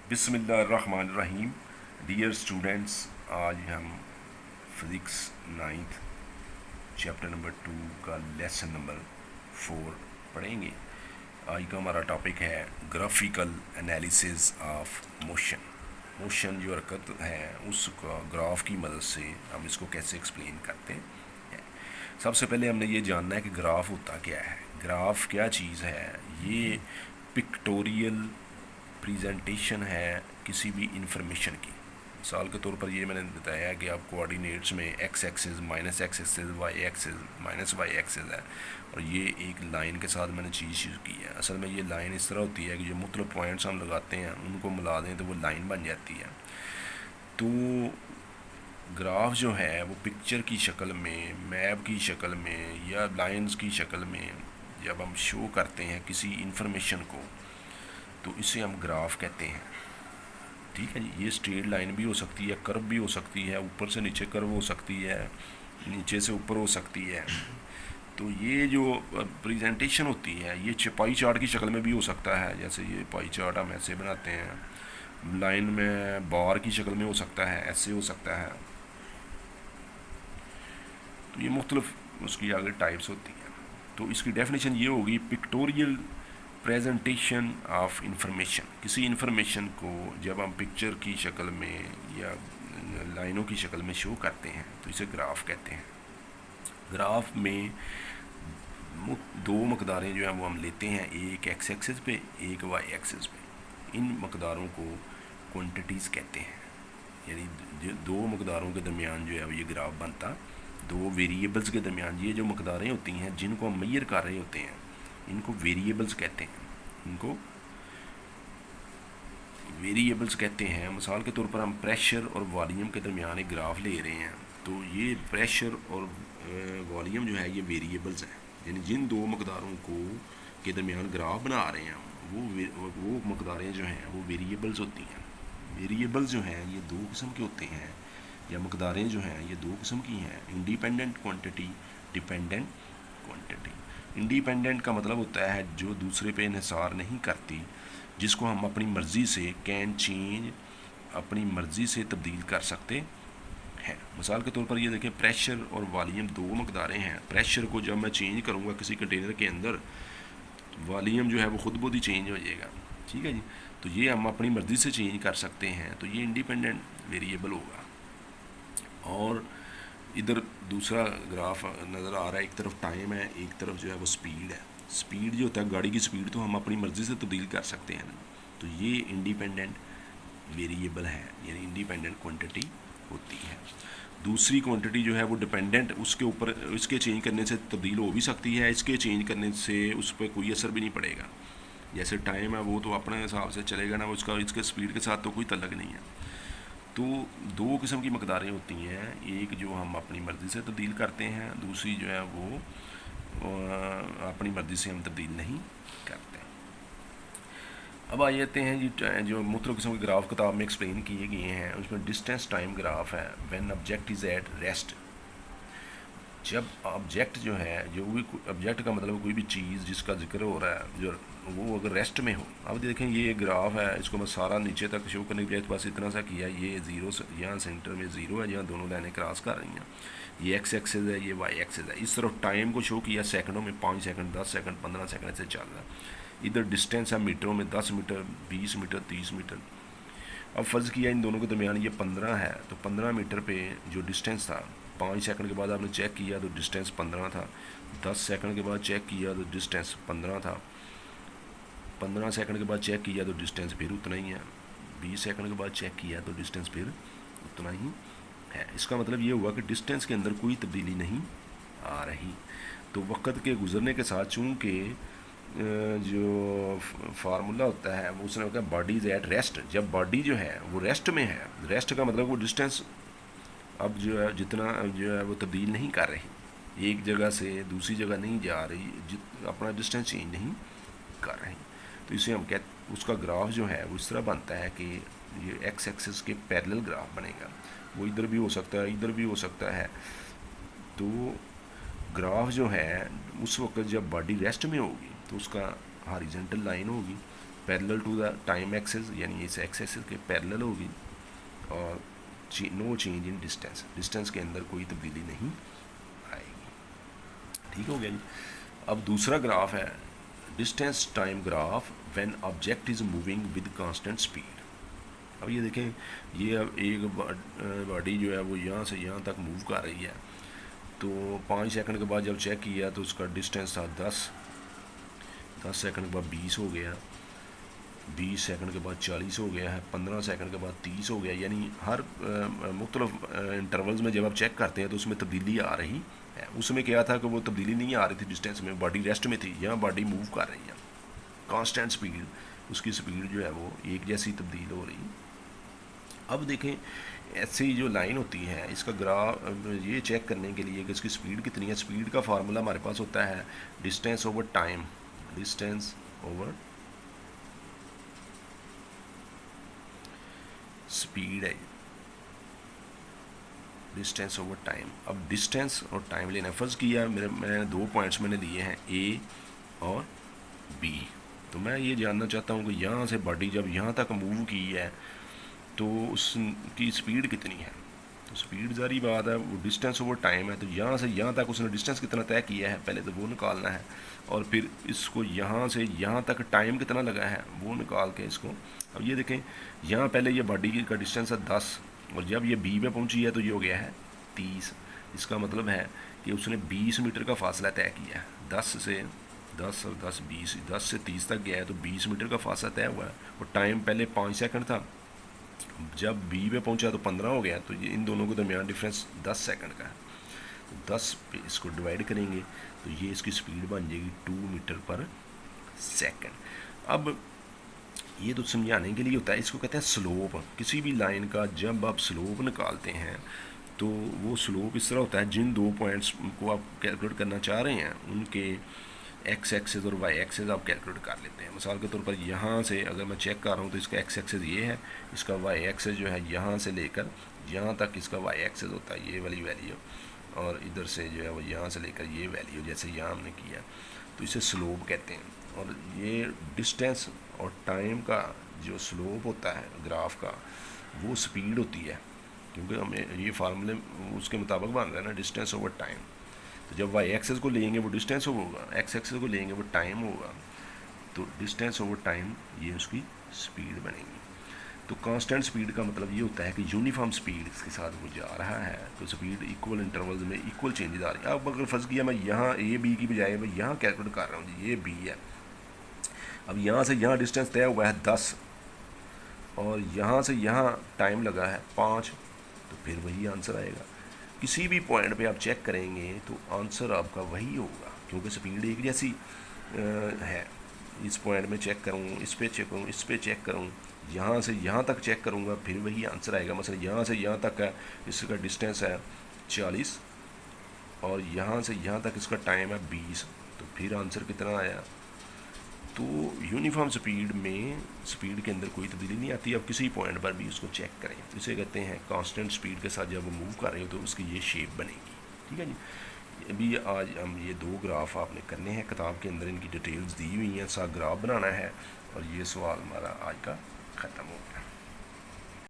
बिस्मिल्लाहिर्रहमानिर्रहीम। Dear students, आज हम फिज़िक्स नाइन्थ चैप्टर नंबर 2 का लेसन नंबर 4 पढ़ेंगे। आज का हमारा टॉपिक है graphical analysis of motion. Motion जो हरकत है उसका ग्राफ की मदद से हम इसको कैसे एक्सप्लेन करते हैं। सबसे पहले हमने ये जानना है कि ग्राफ होता क्या है। ग्राफ क्या चीज़ है? ये पिक्टोरियल प्रेजेंटेशन है किसी भी इंफॉर्मेशन की। मिसाल के तौर पर ये मैंने बताया है कि आप कोऑर्डिनेट्स में x axis minus x axis y axis minus y axis है, और ये एक लाइन के साथ मैंने चीज़ शुरू की है। असल में ये लाइन इस तरह होती है कि जो मुख्तलिफ पॉइंट्स हम लगाते हैं उनको मिला दें तो वो लाइन बन जाती है। तो ग्राफ जो है वो पिक्चर की शक्ल में, मैप की शक्ल में या लाइंस की शक्ल में जब हम शो करते हैं किसी इंफॉर्मेशन को, तो इसे हम ग्राफ कहते हैं। ठीक है जी। ये स्ट्रेट लाइन भी हो सकती है, कर्व भी हो सकती है, ऊपर से नीचे कर्व हो सकती है, नीचे से ऊपर हो सकती है। तो ये जो प्रेजेंटेशन होती है ये पाई चार्ट की शक्ल में भी हो सकता है। जैसे ये पाई चार्ट हम ऐसे बनाते हैं, लाइन में बार की शक्ल में हो सकता है, ऐसे हो सकता है। तो ये मुख्तलिफ उसकी आगे टाइप्स होती हैं। तो इसकी डेफिनेशन ये होगी, पिक्टोरियल प्रेजेंटेशन ऑफ इंफॉर्मेशन। किसी इंफॉर्मेशन को जब हम पिक्चर की शक्ल में या लाइनों की शक्ल में शो करते हैं तो इसे ग्राफ कहते हैं। ग्राफ में दो मकदारें जो हैं वो हम लेते हैं, एक एक्स एक्सिस पे, एक वाई एक्सिस पे। इन मकदारों को क्वांटिटीज़ कहते हैं। यानी दो मकदारों के दरमियान जो है ये ग्राफ बनता, दो वेरिएबल्स के दरमियान ये जो मकदारें होती हैं जिनको हम मेजर कर रहे होते हैं इनको वेरिएबल्स कहते हैं। इनको वेरिएबल्स कहते हैं। मिसाल के तौर पर हम प्रेशर और वॉल्यूम के दरमियान एक ग्राफ ले रहे हैं, तो ये प्रेशर और वॉल्यूम जो है ये वेरिएबल्स हैं। यानी जिन दो मकदारों को के दरमियान ग्राफ बना रहे हैं वो मकदारें जो हैं वो वेरिएबल्स होती हैं। वेरिएबल्स जो हैं ये दो किस्म के होते हैं, या मकदारें जो हैं ये दो किस्म की हैं, independent quantity, dependent quantity. Independent का मतलब होता है जो दूसरे पे इन्हिसार नहीं करती, जिसको हम अपनी मर्ज़ी से कैन चेंज, अपनी मर्ज़ी से तब्दील कर सकते हैं। मिसाल के तौर पर ये देखें, प्रेशर और वॉल्यूम दो मकदारें हैं। प्रेशर को जब मैं चेंज करूँगा किसी कंटेनर के अंदर, वॉल्यूम जो है वो खुद ब खुद ही चेंज हो जाएगा। ठीक है जी। तो ये हम अपनी मर्ज़ी से चेंज कर सकते हैं, तो ये इंडिपेंडेंट वेरिएबल होगा। और इधर दूसरा ग्राफ नज़र आ रहा है, एक तरफ टाइम है, एक तरफ जो है वो स्पीड है। स्पीड जो होता है गाड़ी की स्पीड तो हम अपनी मर्ज़ी से तब्दील कर सकते हैं ना, तो ये इंडिपेंडेंट वेरिएबल है, यानी इंडिपेंडेंट क्वांटिटी होती है। दूसरी क्वांटिटी जो है वो डिपेंडेंट, उसके ऊपर इसके चेंज करने से तब्दील हो भी सकती है, इसके चेंज करने से उस पर कोई असर भी नहीं पड़ेगा। जैसे टाइम है वो तो अपने हिसाब से चलेगा ना, उसका इसके स्पीड के साथ तो कोई तल्लक नहीं है। तो दो किस्म की मकदारें होती हैं, एक जो हम अपनी मर्ज़ी से तब्दील करते हैं, दूसरी जो है वो अपनी मर्ज़ी से हम तब्दील नहीं करते। अब आ जाते हैं जी, जो मुख्तलिफ किस्म के ग्राफ किताब में एक्सप्लेन किए गए हैं उसमें डिस्टेंस टाइम ग्राफ है। When object is at rest, जब ऑब्जेक्ट जो है, जो भी ऑब्जेक्ट का मतलब कोई भी चीज़ जिसका जिक्र हो रहा है जो वो अगर रेस्ट में हो। अब देखें ये ग्राफ है, इसको मैं सारा नीचे तक शो करने के लिए बस इतना सा किया, ये ज़ीरो से यहाँ सेंटर में ज़ीरो है, यहाँ दोनों लाइनें क्रॉस कर रही हैं, ये एक्स एक्सिस है, ये वाई एक्सिस है। इस तरफ टाइम को शो किया सेकंडों में, 5 सेकंड, 10 सेकंड, 15 सेकंड से चल रहा है। इधर डिस्टेंस है मीटरों में, 10 मीटर, 20 मीटर, 30 मीटर। अब फ़र्ज़ किया इन दोनों के दरमियान ये 15 है, तो 15 मीटर पे जो डिस्टेंस था, 5 सेकंड के बाद आपने चेक किया तो डिस्टेंस 15 था, 10 सेकंड के बाद चेक किया तो डिस्टेंस 15 था, 15 सेकंड के बाद चेक किया तो डिस्टेंस फिर उतना ही है, 20 सेकंड के बाद चेक किया तो डिस्टेंस फिर उतना ही है। इसका मतलब ये हुआ कि डिस्टेंस के अंदर कोई तब्दीली नहीं आ रही। तो वक्त के गुजरने के साथ चूँकि जो फार्मूला होता है वो उसने कहा बॉडी इज़ एट रेस्ट, जब बॉडी जो है वो रेस्ट में है, रेस्ट का मतलब वो डिस्टेंस अब जो है जितना जो है वो तब्दील नहीं कर रही, एक जगह से दूसरी जगह नहीं जा रही, अपना डिस्टेंस चेंज नहीं कर रही। तो इसे हम उसका ग्राफ जो है वो इस तरह बनता है कि ये एक्स एक्सिस के पैरेलल ग्राफ बनेगा। वो इधर भी हो सकता है, इधर भी हो सकता है। तो ग्राफ जो है उस वक्त जब बॉडी रेस्ट में होगी तो उसका हॉरिजॉन्टल लाइन होगी, parallel to the time axis, यानी इस एक्स एक्सेस के पैरेलल होगी, और no change in distance, distance के अंदर कोई तब्दीली नहीं आएगी। ठीक हो गया जी। अब दूसरा ग्राफ है distance time graph when object is moving with constant speed. अब ये देखें, ये अब एक बॉडी जो है वो यहाँ से यहाँ तक मूव कर रही है, तो 5 सेकंड के बाद जब चेक किया तो उसका डिस्टेंस था 10 सेकंड के बाद 20 हो गया, 20 सेकंड के बाद 40 हो गया है, 15 सेकंड के बाद 30 हो गया। यानी हर मुख्तलिफ इंटरवल्स में जब आप चेक करते हैं तो उसमें तब्दीली आ रही है। उसमें क्या था कि वो तब्दीली नहीं आ रही थी डिस्टेंस में, बॉडी रेस्ट में थी, यहाँ बॉडी मूव कर रही है कांस्टेंट स्पीड, उसकी स्पीड जो है वो एक जैसी तब्दील हो रही। अब देखें, ऐसी जो लाइन होती है इसका ग्राफ ये चेक करने के लिए कि इसकी स्पीड कितनी है, स्पीड का फार्मूला हमारे पास होता है distance over time, distance over speed है, डिस्टेंस ओवर टाइम। अब डिस्टेंस और टाइम लेना, फर्ज किया मैंने 2 पॉइंट्स मैंने लिए हैं ए और बी, तो मैं ये जानना चाहता हूँ कि यहाँ से बॉडी जब यहाँ तक मूव की है तो उसकी स्पीड कितनी है। तो स्पीड जारी बात है, वो डिस्टेंस ओवर टाइम है, तो यहाँ से यहाँ तक उसने डिस्टेंस कितना तय किया है पहले तो वो निकालना है, और फिर इसको यहाँ से यहाँ तक टाइम कितना लगा है वो निकाल के इसको। अब ये देखें, यहाँ पहले ये बॉडी का डिस्टेंस है 10, और जब ये बी में पहुँची है तो ये हो गया है 30। इसका मतलब है कि उसने 20 मीटर का फासला तय किया है, 10 और 10 20, 10 से 30 तक गया है, तो 20 मीटर का फासला तय हुआ है। और टाइम पहले 5 सेकंड था, जब बी पे पहुंचा तो 15 हो गया, तो ये इन दोनों के दरमियान डिफरेंस 10 सेकंड का है। तो 10 पे इसको डिवाइड करेंगे तो ये इसकी स्पीड बन जाएगी 2 मीटर पर सेकंड। अब ये तो समझाने के लिए होता है, इसको कहते हैं स्लोप। किसी भी लाइन का जब आप स्लोप निकालते हैं तो वो स्लोप इस तरह होता है, जिन 2 पॉइंट्स को आप कैलकुलेट करना चाह रहे हैं उनके एक्स एक्सेस और वाई एक्सेस आप कैलकुलेट कर लेते हैं। मिसाल के तौर पर यहाँ से अगर मैं चेक कर रहा हूँ तो इसका एक्स एक्सेस ये है, इसका वाई एक्सेस जो है यहाँ से लेकर यहाँ तक इसका वाई एक्सेस होता है ये वाली वैल्यू, और इधर से जो है वो यहाँ से लेकर ये वैल्यू, जैसे यहाँ हमने किया, तो इसे स्लोप कहते हैं। और ये डिस्टेंस और टाइम का जो स्लोप होता है ग्राफ का, वो स्पीड होती है, क्योंकि हमें ये फार्मूले उसके मुताबिक बन रहा है ना, डिस्टेंस ओवर टाइम। तो जब वाई एक्सेस को लेंगे वो डिस्टेंस होगा, एक्स एक्सेस को लेंगे वो टाइम होगा, तो डिस्टेंस ओवर टाइम ये उसकी स्पीड बनेगी। तो कांस्टेंट स्पीड का मतलब ये होता है कि यूनिफॉर्म स्पीड इसके साथ वो जा रहा है, तो स्पीड इक्वल इंटरवल्स में इक्वल चेंजेस आ रही है। अब अगर फर्ज किया मैं यहाँ ए बी की बजाय मैं यहाँ कैलकुलेट कर रहा हूँ, ये बी है, अब यहाँ से यहाँ डिस्टेंस तय हुआ है 10, और यहाँ से यहाँ टाइम लगा है 5, तो फिर वही आंसर आएगा। किसी भी पॉइंट पे आप चेक करेंगे तो आंसर आपका वही होगा, क्योंकि स्पीड एक जैसी है। इस पॉइंट में चेक करूँ, इस पे चेक करूँ, इस पे चेक करूँ, यहाँ से यहाँ तक चेक करूँगा, फिर वही आंसर आएगा। मसलन यहाँ से यहाँ तक है, इसका डिस्टेंस है 40, और यहाँ से यहाँ तक इसका टाइम है 20, तो फिर आंसर कितना आया। तो यूनिफॉर्म स्पीड में स्पीड के अंदर कोई तब्दीली नहीं आती। अब किसी पॉइंट पर भी उसको चेक करें, तो इसे कहते हैं कांस्टेंट स्पीड के साथ जब वो मूव कर रहे हो तो उसकी ये शेप बनेगी। ठीक है जी। अभी आज हम ये 2 ग्राफ आपने करने हैं, किताब के अंदर इनकी डिटेल्स दी हुई हैं, साथ ग्राफ बनाना है, और ये सवाल हमारा आज का ख़त्म हो गया।